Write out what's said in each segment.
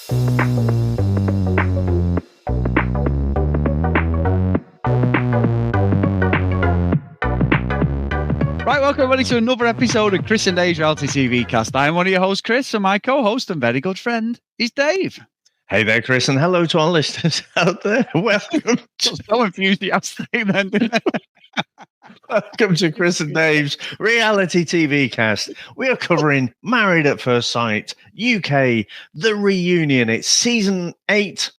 Right, welcome everybody to another episode of Chris and Dave's Reality TV Cast. I'm one of your hosts, Chris, and my co-host and very good friend is Dave. Hey there, Chris, and hello to our listeners out there. Welcome So enthusiastic then, didn't I? Welcome to Chris and Dave's Reality TV Cast. We are covering Married at First Sight, UK, The Reunion. It's season 8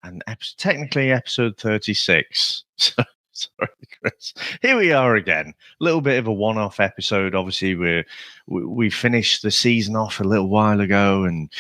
and technically episode 36. Sorry, Chris. Here we are again. A little bit of a one-off episode. Obviously, we finished the season off a little while ago and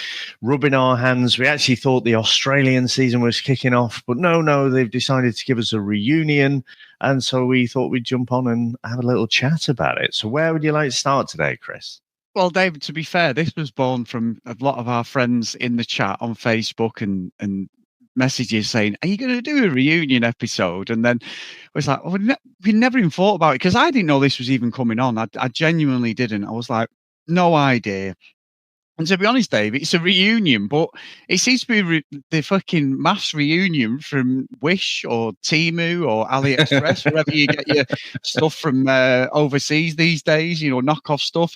rubbing our hands. We actually thought the Australian season was kicking off, but no, they've decided to give us a reunion. And so we thought we'd jump on and have a little chat about it. So where would you like to start today, Chris? Well, David, to be fair, this was born from a lot of our friends in the chat on Facebook and messages saying, "Are you going to do a reunion episode?" And then it was like, oh, we never even thought about it because I didn't know this was even coming on. I genuinely didn't. I was like, no idea. And to be honest, Dave, it's a reunion, but it seems to be the fucking MAFS reunion from Wish or Temu or AliExpress, wherever you get your stuff from overseas these days, knockoff stuff.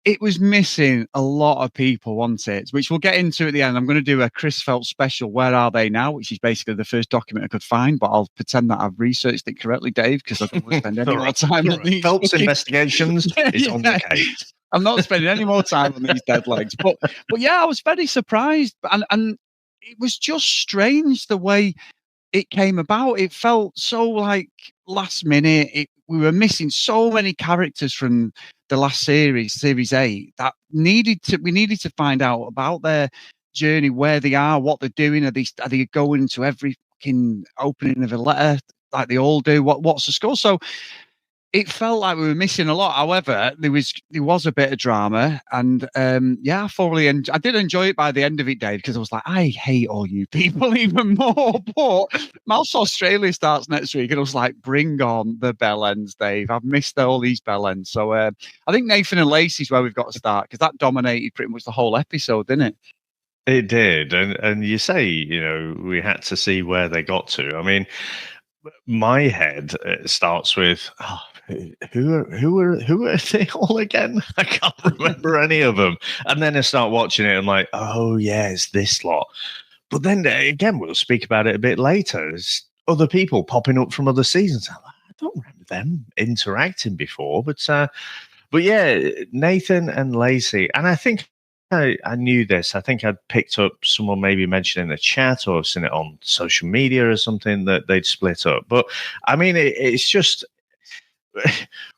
It was missing a lot of people, wasn't it? Which we'll get into at the end. I'm going to do a Chris Phelps special, Where Are They Now? Which is basically the first document I could find, but I'll pretend that I've researched it correctly, Dave, because I don't want to spend any more time on these. Phelps Investigations is on the case. I'm not spending any more time on these dead legs. But yeah, I was very surprised. And it was just strange the way it came about. It felt so like last minute. We were missing so many characters from the last series 8, that we needed to find out about their journey, where they are, what they're doing. Are they going to every fucking opening of a letter like they all do? What's the score? So it felt like we were missing a lot. However, there was a bit of drama, and I thoroughly I did enjoy it by the end of it, Dave, because I was like, I hate all you people even more. But MAFS Australia starts next week, and I was like, bring on the bellends, Dave. I've missed all these bellends. So I think Nathan and Lacey's where we've got to start, because that dominated pretty much the whole episode, didn't it? It did, and you say, we had to see where they got to. I mean, my head starts with, who are they all again? I can't remember any of them. And then I start watching it, and I'm like, oh yeah, it's this lot. But then again, we'll speak about it a bit later. There's other people popping up from other seasons. I don't remember them interacting before, but yeah, Nathan and Lacey, and I think I knew this. I think I'd picked up someone maybe mentioned in the chat, or seen it on social media or something, that they'd split up. But I mean, it's just,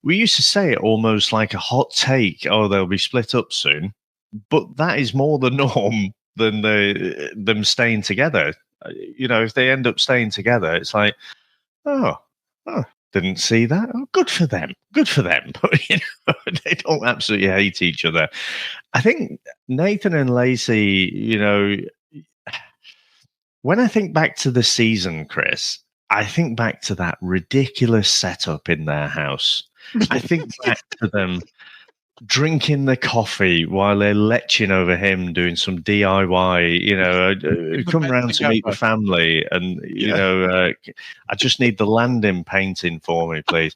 we used to say it almost like a hot take. Oh, they'll be split up soon. But that is more the norm than them staying together. If they end up staying together, it's like, oh, didn't see that. Oh, good for them. But they don't absolutely hate each other. I think Nathan and Lacey, when I think back to the season, Chris, I think back to that ridiculous setup in their house. I think back to them drinking the coffee while they're leching over him doing some DIY, come round to meet the family, and I just need the landing painting for me, please.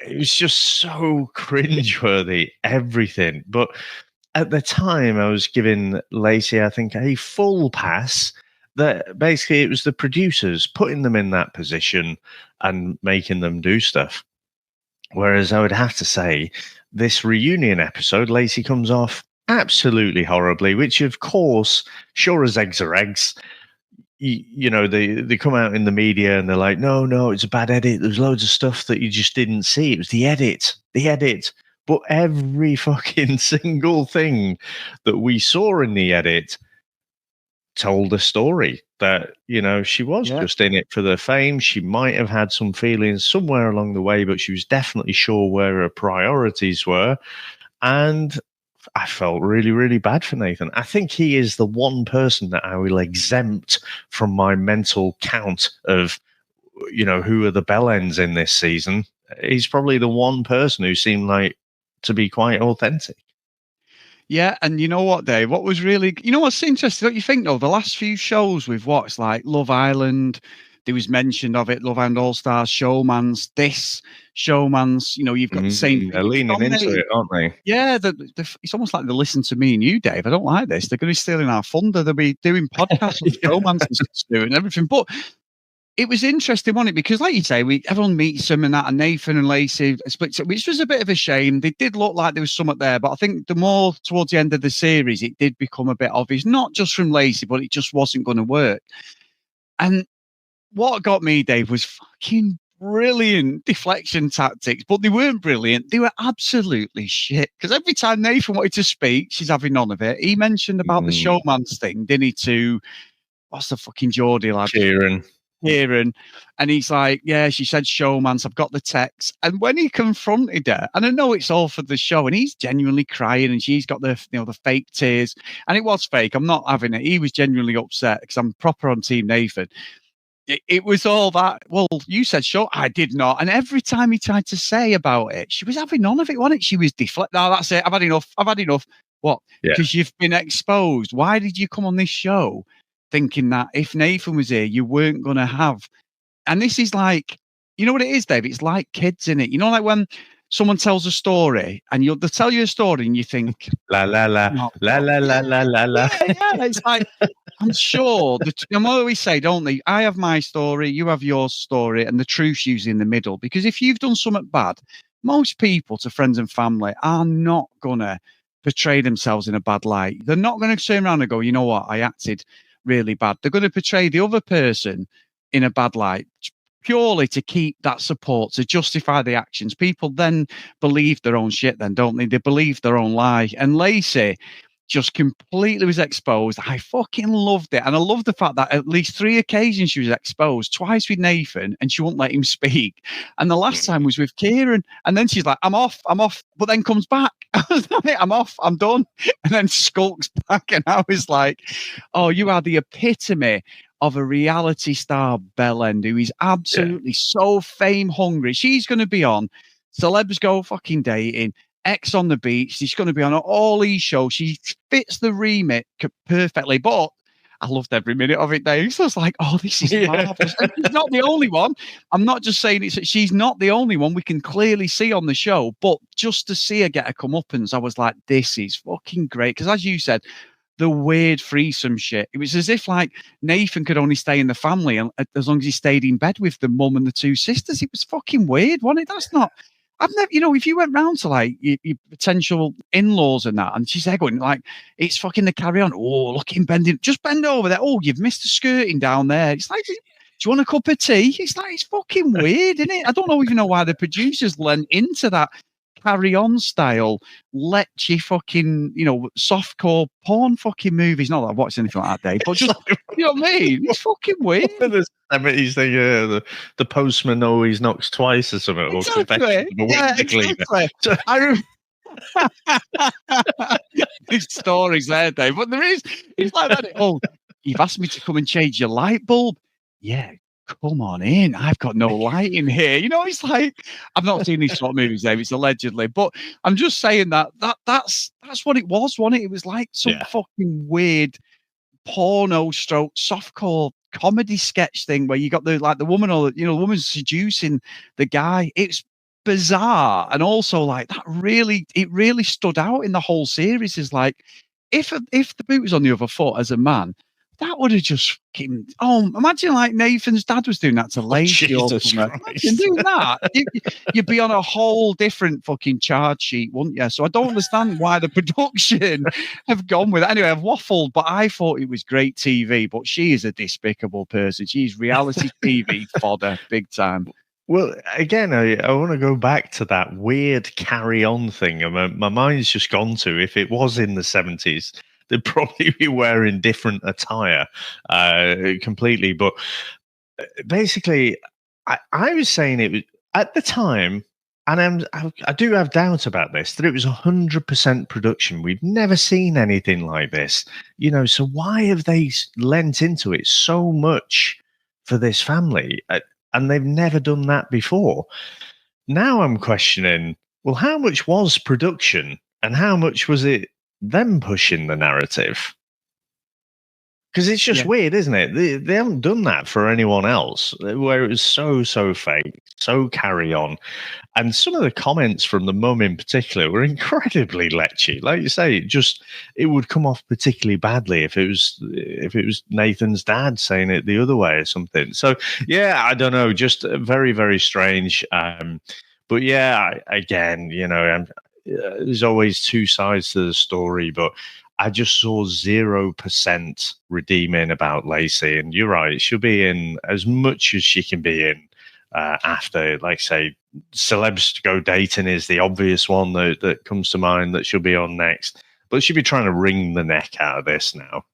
It was just so cringeworthy, everything. But at the time, I was giving Lacey, I think, a full pass. That basically it was the producers putting them in that position and making them do stuff. Whereas I would have to say, this reunion episode, Lacey comes off absolutely horribly, which of course, sure as eggs are eggs, they come out in the media and they're like, no, it's a bad edit. There's loads of stuff that you just didn't see. It was the edit. But every fucking single thing that we saw in the edit told a story that, she was just in it for the fame. She might have had some feelings somewhere along the way, but she was definitely sure where her priorities were. And I felt really, really bad for Nathan. I think he is the one person that I will exempt from my mental count of, who are the bellends in this season. He's probably the one person who seemed like to be quite authentic. Yeah, and you know what, Dave? What was really, you know what's interesting? Don't you think though? The last few shows we've watched, like Love Island, there was mention of it, Love Island All Stars, Showman's, this Showman's. You know, you've got the same thing. They're It's leaning into dominating. it, aren't they? Yeah, it's almost like they listen to me and you, Dave. I don't like this. They're going to be stealing our thunder. They'll be doing podcasts on Yeah. Showman's and stuff and everything. But it was interesting, wasn't it? Because, like you say, everyone meets them and that, and Nathan and Lacey split, which was a bit of a shame. They did look like there was something there, but I think the more towards the end of the series, it did become a bit obvious, not just from Lacey, but it just wasn't going to work. And what got me, Dave, was fucking brilliant deflection tactics, but they weren't brilliant. They were absolutely shit. Because every time Nathan wanted to speak, she's having none of it. He mentioned about the showman's thing, didn't he? To what's the fucking Geordie lad? Kieran, and he's like, yeah, she said showmans, I've got the text. And when he confronted her, and I know it's all for the show, and he's genuinely crying, and she's got the the fake tears, and it was fake. I'm not having it. He was genuinely upset because I'm proper on Team Nathan. It was all that. Well, you said show. I did not. And every time he tried to say about it, she was having none of it, wasn't it? She was deflect. No, that's it. I've had enough. I've had enough. What? Because you've been exposed. Why did you come on this show thinking that if Nathan was here, you weren't going to have? And this is like, you know what it is, Dave? It's like kids in it. You know, like when someone tells a story and they'll tell you a story and you think, la la la la la la la la la. Yeah, it's like, I'm sure. I'm always say, don't they? I have my story, you have your story, and the truth's usually in the middle. Because if you've done something bad, most people to friends and family are not gonna portray themselves in a bad light. They're not going to turn around and go, you know what, I acted really bad. They're going to portray the other person in a bad light purely to keep that support, to justify the actions. People then believe their own shit then, don't they? They believe their own lie. And Lacey just completely was exposed. I fucking loved it. And I love the fact that at least 3 occasions she was exposed, twice with Nathan, and she wouldn't let him speak. And the last time was with Kieran. And then she's like, I'm off, but then comes back. I'm off, I'm done. And then skulks back. And I was like, oh, you are the epitome of a reality star, bellend, who is absolutely so fame hungry. She's going to be on Celebs Go Fucking Dating, X on the Beach. She's going to be on all these shows. She fits the remit perfectly. But I loved every minute of it, Dave. So I was like, oh, this is marvelous. And she's not the only one. I'm not just saying it's she's not the only one we can clearly see on the show. But just to see her get a comeuppance, I was like, this is fucking great. Because as you said, the weird threesome shit. It was as if like Nathan could only stay in the family as long as he stayed in bed with the mum and the 2 sisters. It was fucking weird, wasn't it? That's not. I've never, if you went round to like your potential in-laws and that, and she's there going like, it's fucking the carry on. Oh, look him bending, just bend over there. Oh, you've missed the skirting down there. It's like, do you want a cup of tea? It's like, it's fucking weird, isn't it? I don't even know why the producers lent into that carry on style, letchy fucking, softcore porn fucking movies. Not that I've watched anything like that, Dave, but just, you know what I mean? It's fucking weird. The 70s thing, the postman always knocks twice or something. Exactly. Yeah, exactly. There's stories there, Dave, but there is. It's like that. Oh, you've asked me to come and change your light bulb. Yeah, come on in. I've got no light in here. It's like, I've not seen these sort of movies, Dave. It's allegedly, but I'm just saying that's what it was, wasn't it? It was like some fucking weird porno stroke softcore comedy sketch thing where you got the woman, or the woman's seducing the guy. It's bizarre, and also like that it really stood out in the whole series. Is like, if the boot was on the other foot as a man, that would have just fucking, imagine like Nathan's dad was doing that to Lacey or something. Imagine doing that. You'd be on a whole different fucking charge sheet, wouldn't you? So I don't understand why the production have gone with it. Anyway, I've waffled, but I thought it was great TV, but she is a despicable person. She's reality TV fodder, big time. Well, again, I want to go back to that weird carry-on thing. My mind's just gone to, if it was in the 70s, they'd probably be wearing different attire completely. But basically, I was saying it was, at the time, and I do have doubt about this, that it was 100% production. We've never seen anything like this. So why have they lent into it so much for this family? And they've never done that before. Now I'm questioning, well, how much was production and how much was it them pushing the narrative. Because it's just weird, isn't it? They haven't done that for anyone else, where it was so fake, so carry on. And some of the comments from the mum in particular were incredibly lechy. Like you say, it would come off particularly badly if it was Nathan's dad saying it the other way or something. So yeah, I don't know, just very, very strange. But yeah, again, there's always two sides to the story, but I just saw 0% redeeming about Lacey. And you're right, she'll be in as much as she can be in after, like, say, celebs to go dating is the obvious one that comes to mind that she'll be on next. But she'll be trying to wring the neck out of this now.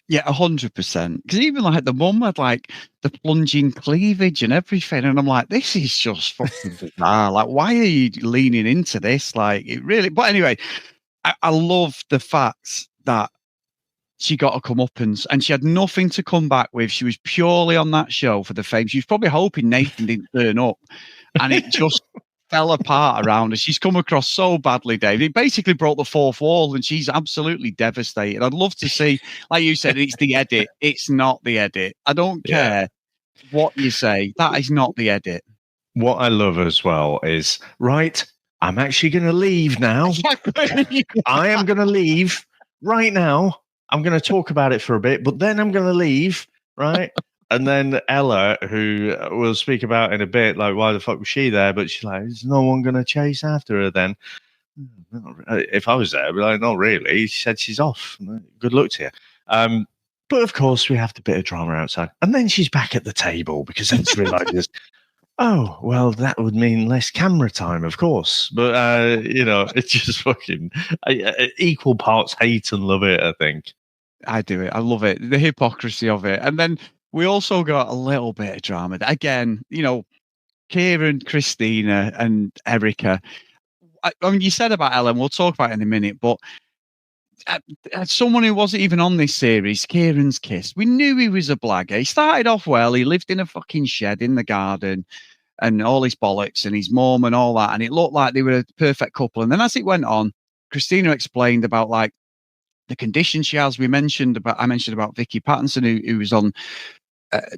Yeah, 100%. Because even like the mum had like the plunging cleavage and everything, and I'm like, this is just fucking bizarre. Like, why are you leaning into this? Like, it really. But anyway, I love the fact that she got a comeuppance and she had nothing to come back with. She was purely on that show for the fame. She was probably hoping Nathan didn't turn up, and it just fell apart around her. She's come across so badly, Dave. It basically broke the fourth wall, and she's absolutely devastated. I'd love to see, like you said, it's the edit. It's not the edit. I don't care what you say. That is not the edit. What I love as well is, right, I'm actually going to leave now. I am going to leave right now. I'm going to talk about it for a bit, but then I'm going to leave, right? And then Ella, who we'll speak about in a bit, like, why the fuck was she there? But she's like, is no one going to chase after her then? If I was there, I'd be like, not really. She said she's off. Good luck to you. But of course, we have the bit of drama outside. And then she's back at the table because then she realizes, oh, well, that would mean less camera time, of course. But, it's just fucking equal parts hate and love it, I think. I do it. I love it. The hypocrisy of it. And then we also got a little bit of drama. Again, Kieran, Christina, and Erica. I mean, you said about Ellen, we'll talk about it in a minute, but as someone who wasn't even on this series, Kieran's kiss, we knew he was a blagger. He started off well. He lived in a fucking shed in the garden and all his bollocks and his mum and all that. And it looked like they were a perfect couple. And then as it went on, Christina explained about like the condition she has. I mentioned about Vicky Pattinson, who was on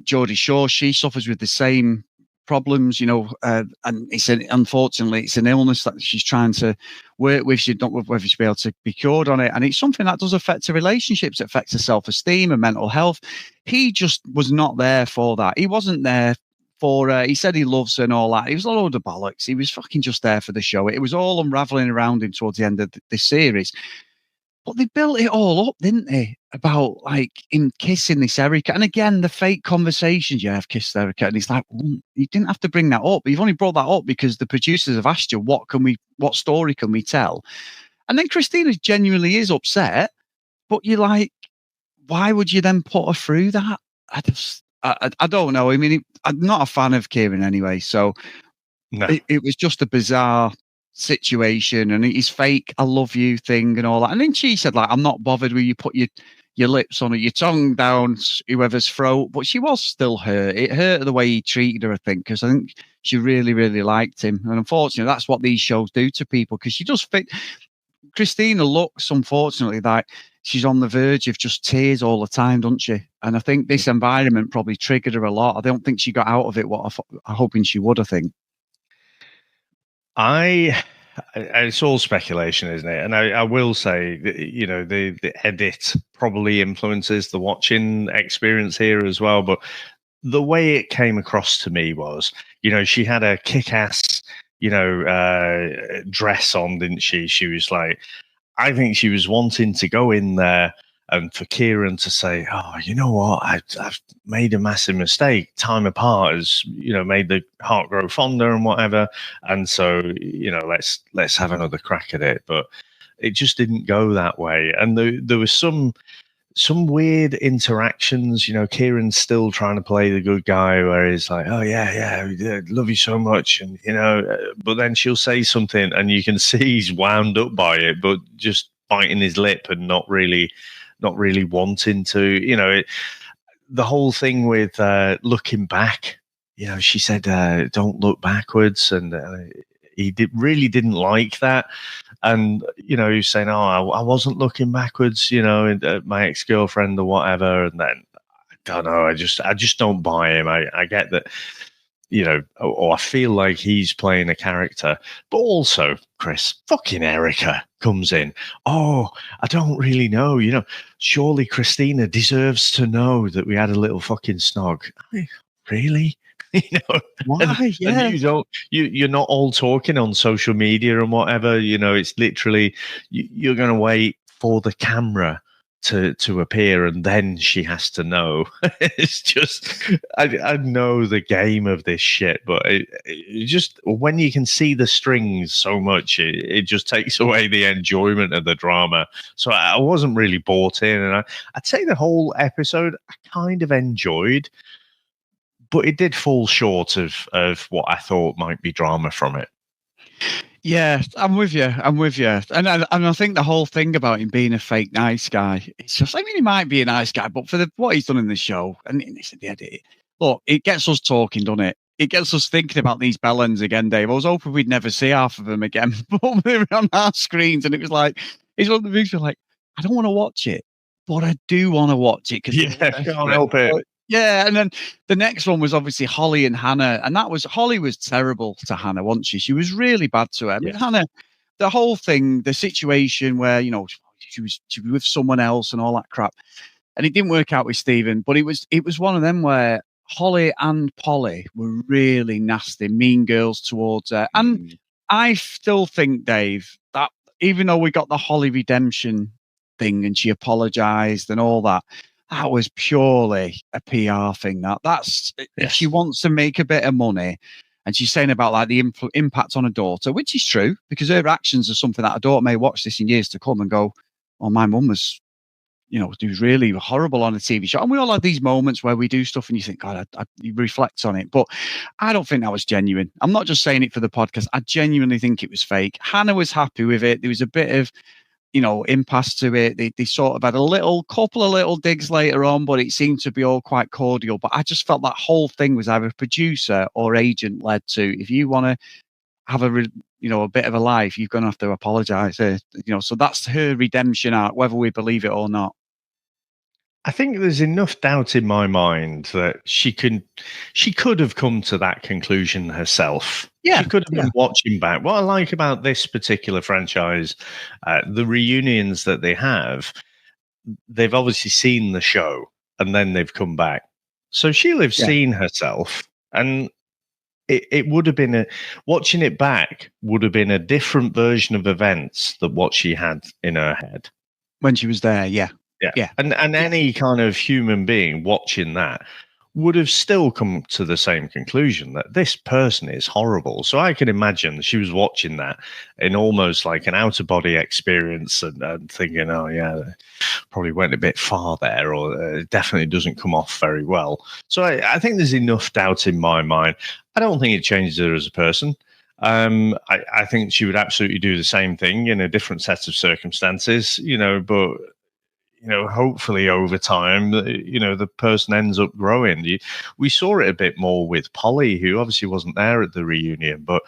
Geordie Shore. She suffers with the same problems, and unfortunately it's an illness that she's trying to work with. She's not whether she'll be able to be cured on it, and it's something that does affect her relationships, it affects her self-esteem and mental health. He just was not there for that. He wasn't there for her. He said he loves her and all that. He was a load of bollocks. He was fucking just there for the show. It was all unraveling around him towards the end of this series. But they built it all up, didn't they? About like him kissing this Erica. And again, the fake conversations, I've kissed Erica. And it's like, you didn't have to bring that up. You've only brought that up because the producers have asked you, what story can we tell? And then Christina genuinely is upset, but you're like, why would you then put her through that? I don't know. I mean, I'm not a fan of Kieran anyway. So no. It was just a bizarre situation, and his fake I love you thing and all that. And then she said, like, I'm not bothered with you put your lips on it, your tongue down whoever's throat. But she was still hurt. It hurt the way he treated her, I think, because I think she really, really liked him. And unfortunately, that's what these shows do to people, because she does fit. Christina looks, unfortunately, like she's on the verge of just tears all the time, doesn't she? And I think this environment probably triggered her a lot. I don't think she got out of it what I'm hoping she would, I think. It's all speculation, isn't it? And I will say, the edit probably influences the watching experience here as well. But the way it came across to me was, she had a kick-ass, dress on, didn't she? She was like, I think she was wanting to go in there and for Kieran to say, oh, you know what? I've made a massive mistake. Time apart has, made the heart grow fonder and whatever. And so, let's have another crack at it. But it just didn't go that way. And there was some weird interactions. Kieran's still trying to play the good guy, where he's like, oh yeah, love you so much. And, but then she'll say something and you can see he's wound up by it, but just biting his lip and not really wanting to, the whole thing with looking back, she said, don't look backwards. And really didn't like that. And, he was saying, oh, I wasn't looking backwards, at my ex-girlfriend or whatever. And then, I don't know, I just don't buy him. I get that, or I feel like he's playing a character. But also, Chris, fucking Erica comes in. Oh, I don't really know. Surely Christina deserves to know that we had a little fucking snog. Really? Why? And you're not all talking on social media and whatever. It's literally you're going to wait for the camera to appear, and then she has to know. It's just I know the game of this shit, but it just when you can see the strings so much, it just takes away the enjoyment of the drama. So I wasn't really bought in, and I'd say the whole episode I kind of enjoyed, but it did fall short of what I thought might be drama from it. Yeah, I'm with you. And I think the whole thing about him being a fake nice guy, it's just, I mean, he might be a nice guy, but for what he's done in the show, and it's the edit, look, it gets us talking, doesn't it? It gets us thinking about these bellends again, Dave. I was hoping we'd never see half of them again, but they were on our screens, and it was like, it's one of the things where like, I don't want to watch it, but I do want to watch it because can't help it. Yeah, and then the next one was obviously Holly and Hannah, and Holly was terrible to Hannah, wasn't she? She was really bad to her. I mean, Hannah, the whole thing, the situation where she was with someone else and all that crap, and it didn't work out with Stephen. But it was one of them where Holly and Polly were really nasty, mean girls towards her, and I still think, Dave, that even though we got the Holly redemption thing and she apologized and all that. That was purely a PR thing. If she wants to make a bit of money, and she's saying about like the impact on her daughter, which is true because her actions are something that her daughter may watch this in years to come and go, "Oh, my mum was, she was really horrible on a TV show." And we all have these moments where we do stuff and you think, God, you reflect on it. But I don't think that was genuine. I'm not just saying it for the podcast. I genuinely think it was fake. Hannah was happy with it. There was a bit of impasse to it. They sort of had a couple of little digs later on, but it seemed to be all quite cordial. But I just felt that whole thing was either producer or agent led to. If you want to have a bit of a life, you're going to have to apologize. So that's her redemption arc, whether we believe it or not. I think there's enough doubt in my mind that she could have come to that conclusion herself. Yeah, she could have been watching back. What I like about this particular franchise, the reunions that they have, they've obviously seen the show and then they've come back. So she'll have seen herself, and it would have been watching it back would have been a different version of events than what she had in her head when she was there. Yeah. And any kind of human being watching that would have still come to the same conclusion that this person is horrible. So I can imagine she was watching that in almost like an out-of-body experience and thinking, oh, yeah, probably went a bit far there, or it definitely doesn't come off very well. So I think there's enough doubt in my mind. I don't think it changes her as a person. I think she would absolutely do the same thing in a different set of circumstances, but hopefully over time, the person ends up growing. We saw it a bit more with Polly, who obviously wasn't there at the reunion, but,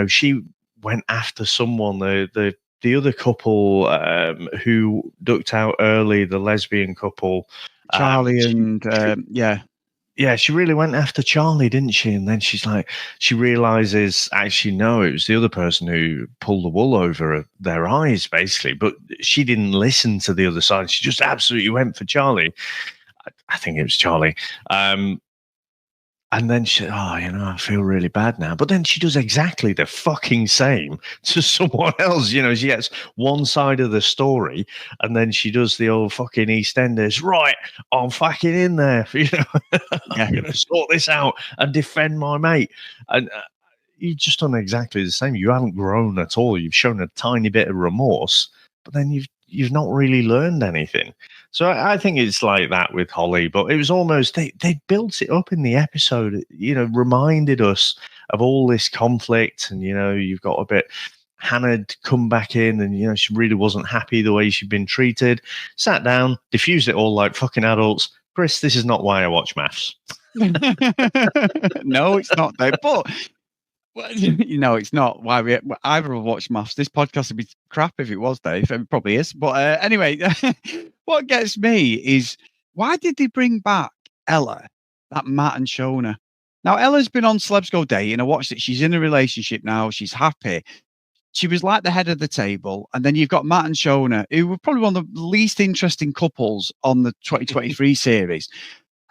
she went after someone, the other couple who ducked out early, the lesbian couple. Charlie and, Yeah, she really went after Charlie, didn't she? And then she realizes, actually, no, it was the other person who pulled the wool over their eyes, basically. But she didn't listen to the other side. She just absolutely went for Charlie. I think it was Charlie. And then she, I feel really bad now. But then she does exactly the fucking same to someone else. She gets one side of the story, and then she does the old fucking EastEnders. Right, I'm fucking in there. I'm going to sort this out and defend my mate. And you've just done exactly the same. You haven't grown at all. You've shown a tiny bit of remorse, but then you've not really learned anything. So I think it's like that with Holly, but it was almost, they built it up in the episode, reminded us of all this conflict, and, you've got a bit, Hannah had come back in and, she really wasn't happy the way she'd been treated, sat down, diffused it all like fucking adults. Chris, this is not why I watch MAFS. No, it's not though. But Well, you know, it's not why we either of watched MAFS. This podcast would be crap if it was, Dave. It probably is. But anyway, what gets me is why did they bring back Ella, that Matt and Shona? Now, Ella's been on Celebs Go Dating. I watched it. She's in a relationship now. She's happy. She was like the head of the table. And then you've got Matt and Shona, who were probably one of the least interesting couples on the 2023 series.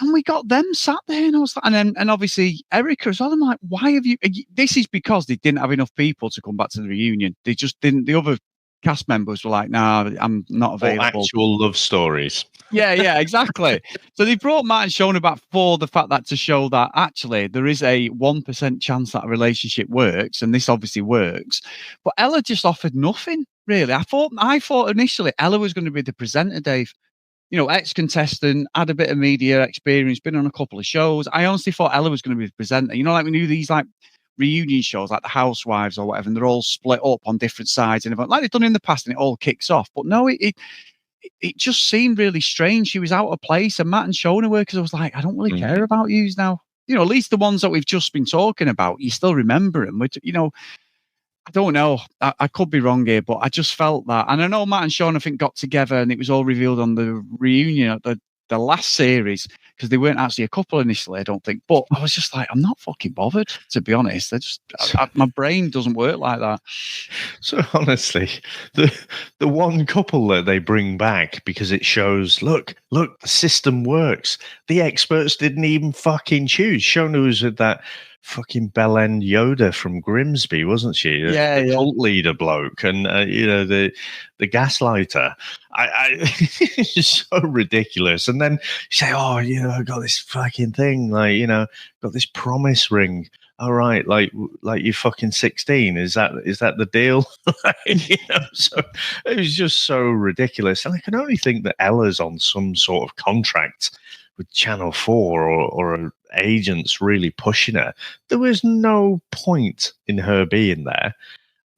And we got them sat there, and I was like, and obviously Erica as well. I'm like, why have you? This is because they didn't have enough people to come back to the reunion. They just didn't. The other cast members were like, "Nah, I'm not Or available." actual love stories. Yeah, exactly. So they brought Matt and Shona back for the fact that to show that actually there is a 1% chance that a relationship works, and this obviously works. But Ella just offered nothing really. I thought initially Ella was going to be the presenter, Dave. You know, ex-contestant, had a bit of media experience, been on a couple of shows. I honestly thought Ella was going to be the presenter. You know, like we knew these like reunion shows, like the Housewives or whatever, and they're all split up on different sides and everything, like they've done in the past, and it all kicks off. But no, it just seemed really strange. She was out of place, and Matt and Shona were, because I was like, I don't really care about yous now. You know, at least the ones that we've just been talking about, you still remember them. Which, you know, I don't know. I could be wrong here, but I just felt that. And I know Matt and Sean, I think, got together and it was all revealed on the reunion at the last series, because they weren't actually a couple initially, I don't think. But I was just like, I'm not fucking bothered, to be honest. My brain doesn't work like that. So honestly, the one couple that they bring back because it shows, look, the system works. The experts didn't even fucking choose. Shona was with that fucking bellend Yoda from Grimsby, wasn't she? The cult leader bloke, and you know, the gaslighter. It's so ridiculous. And then you say, oh, you know, I got this fucking thing, like, you know, got this promise ring. All right, like you're fucking 16. Is that the deal? You know, so it was just so ridiculous. And I can only think that Ella's on some sort of contract with Channel 4 or agents really pushing her. There was no point in her being there,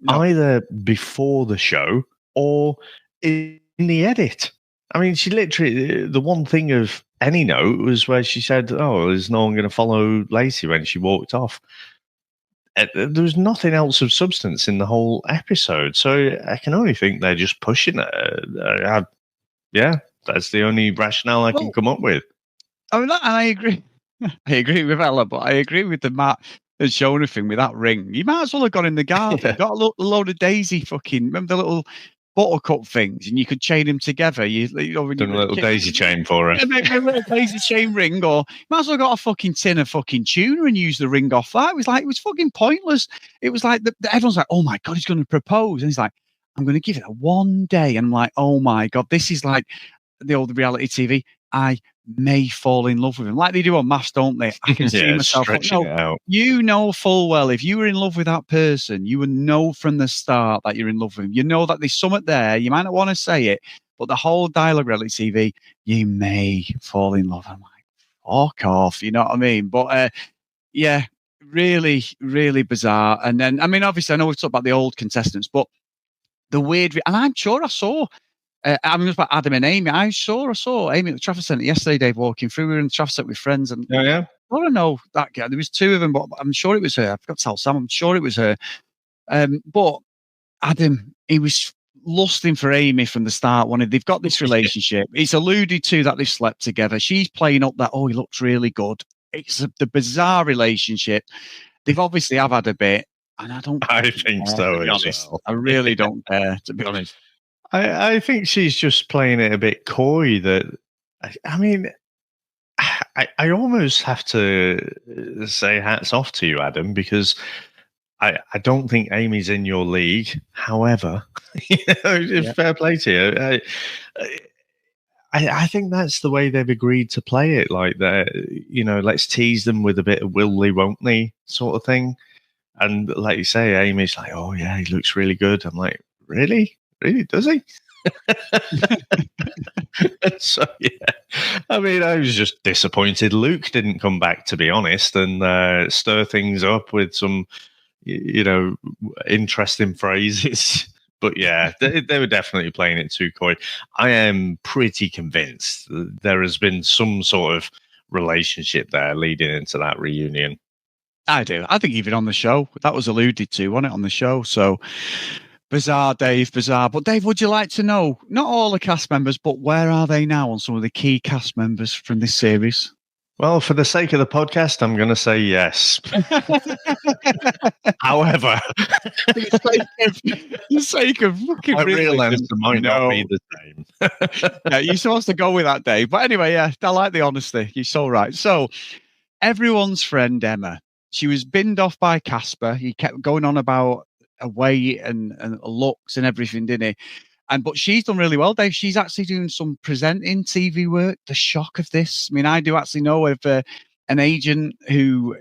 either before the show or in the edit. I mean, she literally, the one thing of any note was where she said, oh, is no one going to follow Lacey when she walked off? There was nothing else of substance in the whole episode. So I can only think they're just pushing it. Yeah, that's the only rationale I can come up with. I mean, and I agree. I agree with Ella, but I agree with the Matt and Shona thing with that ring. You might as well have gone in the garden, got a load of daisy fucking, remember the little buttercup things, and you could chain them together. You know, done a little daisy chain for her. Yeah, make a little daisy chain ring, or you might as well got a fucking tin of fucking tuna and use the ring off that. It was fucking pointless. It was like everyone's like, oh my god, he's going to propose, and he's like, I'm going to give it a one day, and I'm like, oh my god, this is like the old reality TV. I may fall in love with him, like they do on MAFS, don't they? I can see myself. No, you know full well if you were in love with that person, you would know from the start that you're in love with him. You know that there's something there. You might not want to say it, but the whole dialogue reality TV, you may fall in love. I'm like, fuck off, you know what I mean? But yeah, really, really bizarre. And then, I mean, obviously, I know we've talked about the old contestants, but the weird, and I'm sure I saw. I'm just about Adam and Amy. I saw Amy at the Trafford Centre yesterday, Dave, walking through. We were in the Trafford Centre with friends. And I don't know that guy. There was two of them, but I'm sure it was her. I forgot to tell Sam. I'm sure it was her. But Adam, he was lusting for Amy from the start. They've got this relationship. It's alluded to that they've slept together. She's playing up that, oh, he looks really good. It's the bizarre relationship. They've obviously have had a bit, and I don't. I think so. To be honest, I really don't care, to be honest. I think she's just playing it a bit coy. That I mean, I almost have to say hats off to you, Adam, because I don't think Amy's in your league. However, fair play to you. I think that's the way they've agreed to play it. Like that, you know, let's tease them with a bit of will they, won't they sort of thing. And like you say, Amy's like, oh yeah, he looks really good. I'm like, really? Really, does he? So yeah, I mean, I was just disappointed Luke didn't come back, to be honest, and stir things up with some, you know, interesting phrases. But yeah, they were definitely playing it too coy. I am pretty convinced there has been some sort of relationship there leading into that reunion. I do. I think even on the show, that was alluded to, wasn't it, on the show? So bizarre, Dave, bizarre. But Dave, would you like to know, not all the cast members, but where are they now on some of the key cast members from this series? Well, for the sake of the podcast, I'm going to say yes. However, For the sake of fucking my real realism, answer might not be the same. Yeah, you're supposed to go with that, Dave. But anyway, yeah, I like the honesty. You're so right. So, everyone's friend Emma, she was binned off by Casper. He kept going on about a weight and looks and everything, didn't he? But she's done really well, Dave. She's actually doing some presenting TV work. The shock of this. I mean, I do actually know of an agent who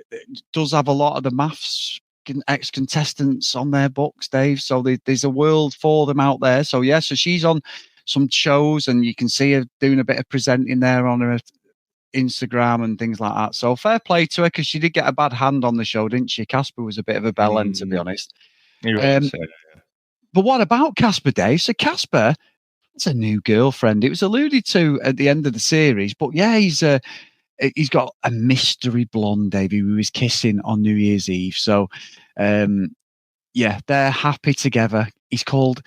does have a lot of the MAFS ex-contestants on their books, Dave. So there's a world for them out there. So yeah, so she's on some shows, and you can see her doing a bit of presenting there on her Instagram and things like that. So fair play to her, because she did get a bad hand on the show, didn't she? Casper was a bit of a bellend, to be honest. But what about Casper, Dave? So Casper has a new girlfriend. It was alluded to at the end of the series, but yeah, he's got a mystery blonde, Dave, who he was kissing on New Year's Eve. So yeah, they're happy together. He's called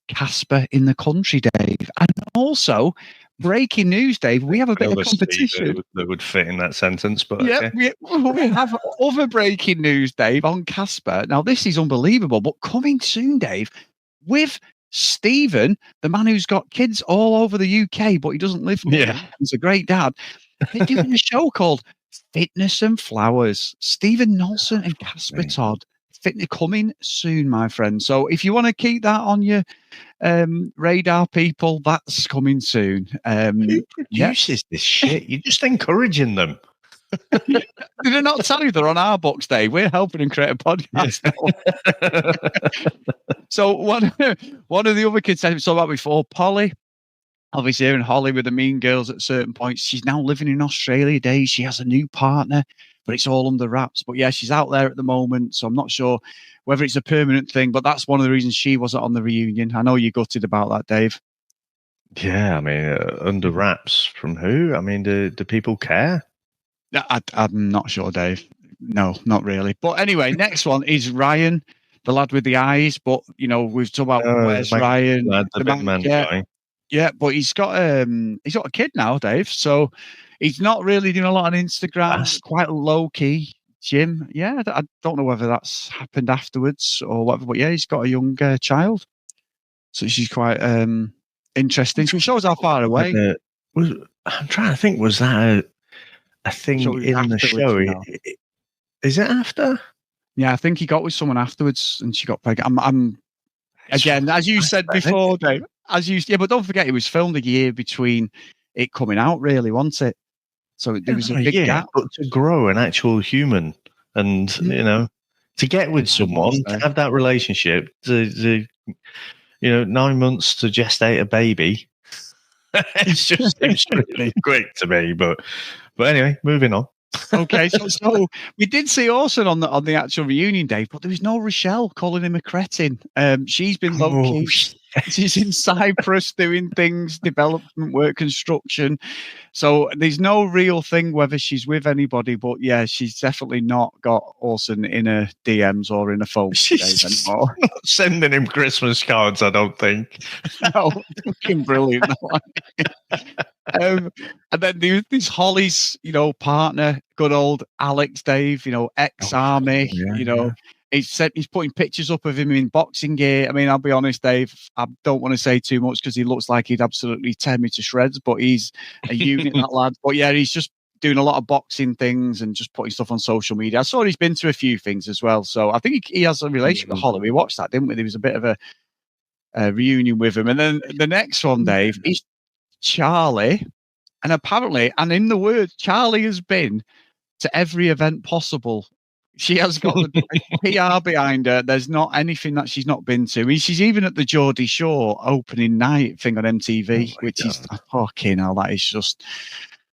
Casper in the Country, Dave. And also, breaking news, Dave, we have a bit of competition that would fit in that sentence. But yeah, okay. we have other breaking news, Dave, on Casper. Now, this is unbelievable, but coming soon, Dave, with Stephen, the man who's got kids all over the UK, but he doesn't live here. Yeah. He's a great dad. They're doing a show called Fitness and Flowers. Stephen Nelson and Casper Todd. Fitness coming soon, my friend. So if you want to keep that on your radar, people, that's coming soon. Who produces this shit? You're just encouraging them. Did I not tell you they're on our books, Dave? We're helping them create a podcast. So one of the other kids I saw about before, Polly, obviously here in Holly with the Mean Girls at certain points. She's now living in Australia, Dave. She has a new partner, but it's all under wraps. But yeah, she's out there at the moment, so I'm not sure whether it's a permanent thing, but that's one of the reasons she wasn't on the reunion. I know you're gutted about that, Dave. Yeah, I mean, under wraps from who? I mean, do people care? I'm not sure, Dave. No, not really. But anyway, next one is Ryan, the lad with the eyes. But, you know, we've talked about where's Ryan. The big man guy. Yeah, but he's got a kid now, Dave. So he's not really doing a lot on Instagram. It's quite low key. Jim, yeah, I don't know whether that's happened afterwards or whatever. But yeah, he's got a young child. So she's quite interesting. So it shows how far away. I'm trying to think, was that a thing in the show? Is it after? Yeah, I think he got with someone afterwards, and she got pregnant. I'm again, as you said before, Dave. But don't forget, it was filmed a year between it coming out, really, wasn't it? So there was a big gap. But to grow an actual human, and you know, to get with someone, to have that relationship, to 9 months to gestate a baby, it just seems really quick to me. But anyway, moving on. Okay, so we did see Orson on the actual reunion, Dave, but there was no Rochelle calling him a cretin. She's been low key. She's in Cyprus doing things, development work, construction. So there's no real thing whether she's with anybody, but yeah, she's definitely not got Orson in her DMs or in a phone anymore. Not sending him Christmas cards, I don't think. No, fucking brilliant. And then there's Holly's, partner, good old Alex, Dave, ex-army, He's putting pictures up of him in boxing gear. I mean, I'll be honest, Dave, I don't want to say too much because he looks like he'd absolutely tear me to shreds, but he's a unit, that lad. But yeah, he's just doing a lot of boxing things and just putting stuff on social media. I saw he's been to a few things as well. So I think he has a relationship with Holly. We watched that, didn't we? There was a bit of a reunion with him. And then the next one, Dave, is Charlie. And apparently, and in the word, Charlie has been to every event possible. She has got the PR behind her. There's not anything that she's not been to. I mean, she's even at the Geordie Shore opening night thing on MTV, which God. Is fucking hell. That is just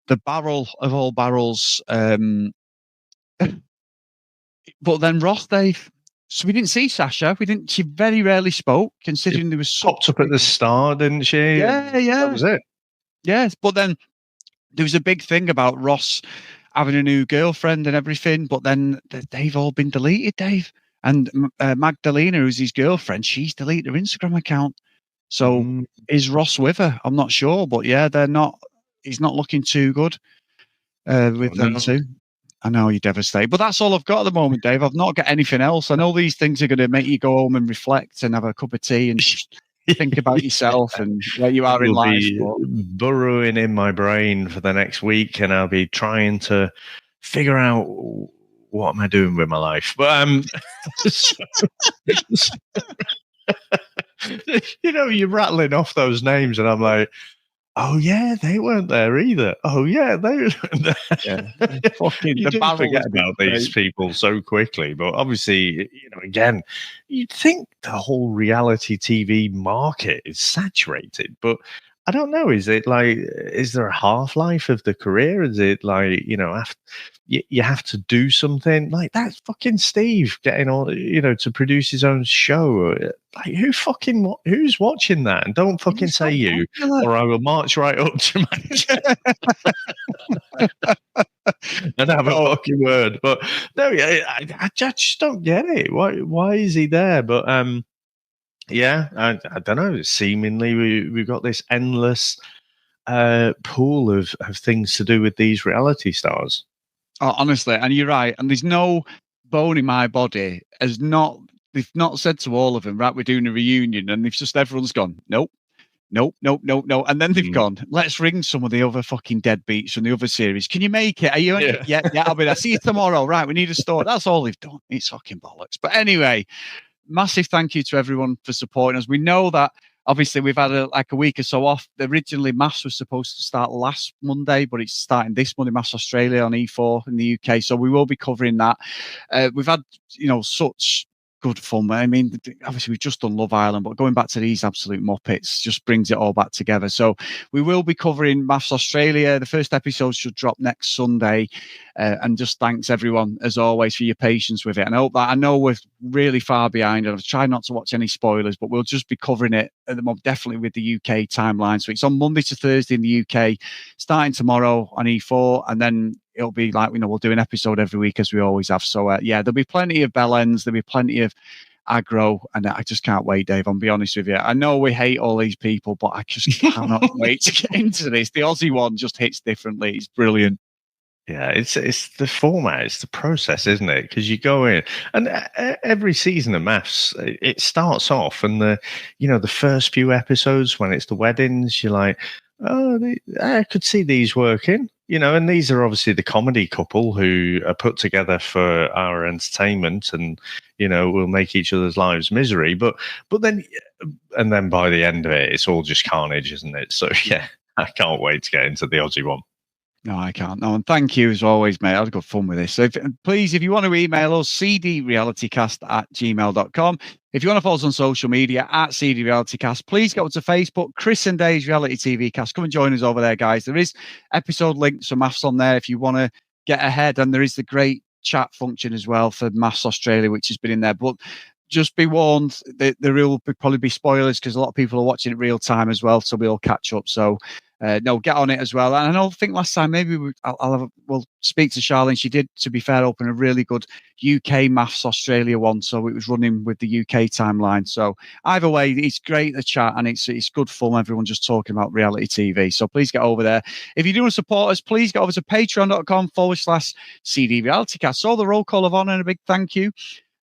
the barrel of all barrels. But then Ross, Dave. So we didn't see Sasha. She very rarely spoke, considering there was popped up at the start, didn't she? Yeah. That was it. Yes, but then there was a big thing about Ross having a new girlfriend and everything. But then they've all been deleted, Dave. And Magdalena, who's his girlfriend, she's deleted her Instagram account. So is Ross with her? I'm not sure, but yeah, they're not. He's not looking too good with them too. I know you're devastated, but that's all I've got at the moment, Dave. I've not got anything else. I know these things are going to make you go home and reflect and have a cup of tea and just think about yourself and where you are in life. Burrowing in my brain for the next week, and I'll be trying to figure out what am I doing with my life. But you're rattling off those names, and I'm like, oh yeah, they weren't there either. Oh yeah, they weren't there. Yeah. You do forget about these people so quickly, but obviously, again, you'd think the whole reality TV market is saturated, but I don't know. Is it like, is there a half-life of the career? Is it like, you have to do something like that? Fucking Steve getting all, to produce his own show. Like, who's watching that? And don't fucking say you, or I will march right up to my and have a fucking word. But no, I just don't get it. Why is he there? But yeah, I don't know. Seemingly, we've got this endless pool of things to do with these reality stars. Oh, honestly, and you're right. And there's no bone in my body. They've not said to all of them, right, we're doing a reunion, and everyone's gone, nope. And then they've gone, let's ring some of the other fucking deadbeats from the other series. Can you make it? Are you? Yeah, I'll be there. See you tomorrow. Right, we need a story. That's all they've done. It's fucking bollocks. But anyway, massive thank you to everyone for supporting us. We know that obviously we've had a week or so off. Originally, MAFS was supposed to start last Monday, but it's starting this Monday, MAFS Australia on E4 in the UK. So we will be covering that. We've had, such good fun. I mean, obviously we've just done Love Island, but going back to these absolute muppets just brings it all back together. So we will be covering MAFS Australia. The first episode should drop next Sunday. And just thanks everyone as always for your patience with it. And I know we're really far behind, and I've tried not to watch any spoilers, but we'll just be covering it at the moment, definitely with the UK timeline. So it's on Monday to Thursday in the UK, starting tomorrow on E4, and then it'll be like, we'll do an episode every week as we always have. So there'll be plenty of bellends, there'll be plenty of aggro, and I just can't wait, Dave. I'll be honest with you. I know we hate all these people, but I just cannot wait to get into this. The Aussie one just hits differently. It's brilliant. Yeah, it's the format, it's the process, isn't it? Because you go in, and every season of MAFS, it starts off, and the first few episodes when it's the weddings, you're like, oh, I could see these working, and these are obviously the comedy couple who are put together for our entertainment, and we'll make each other's lives misery, but then by the end of it, it's all just carnage, isn't it? So yeah, I can't wait to get into the Aussie one. No, I can't. No, and thank you as always, mate. I've got fun with this. So please, if you want to email us, cdrealitycast@gmail.com. If you want to follow us on social media @cdrealitycast, please go to Facebook, Chris and Dave's Reality TV Cast. Come and join us over there, guys. There is episode links for MAFS on there if you want to get ahead. And there is the great chat function as well for MAFS Australia, which has been in there. But just be warned that there will probably be spoilers because a lot of people are watching it real time as well. So we'll catch up. So no, get on it as well. And I think last time maybe we'll speak to Charlene. She did, to be fair, open a really good UK MAFS Australia one, so it was running with the UK timeline. So either way, it's great the chat, and it's good fun. Everyone just talking about reality TV. So please get over there. If you do want to support us, please get over to patreon.com/CD Realitycast. So the roll call of honour, and a big thank you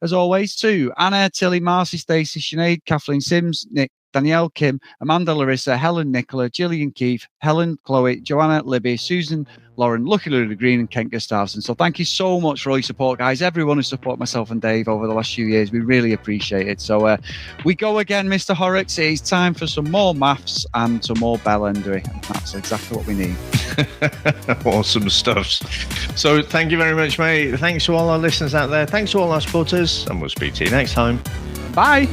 as always to Anna, Tilly, Marcy, Stacey, Sinead, Kathleen Sims, Nick, Danielle, Kim, Amanda, Larissa, Helen, Nicola, Gillian, Keith, Helen, Chloe, Joanna, Libby, Susan, Lauren, Lucky Lulu Green, and Kent Gustafson. So thank you so much for all your support, guys. Everyone who supported myself and Dave over the last few years, we really appreciate it. So we go again, Mr. Horrocks. It is time for some more MAFS and some more bellendery. And that's exactly what we need. Awesome stuff. So thank you very much, mate. Thanks to all our listeners out there. Thanks to all our supporters, and we'll speak to you next time. Bye.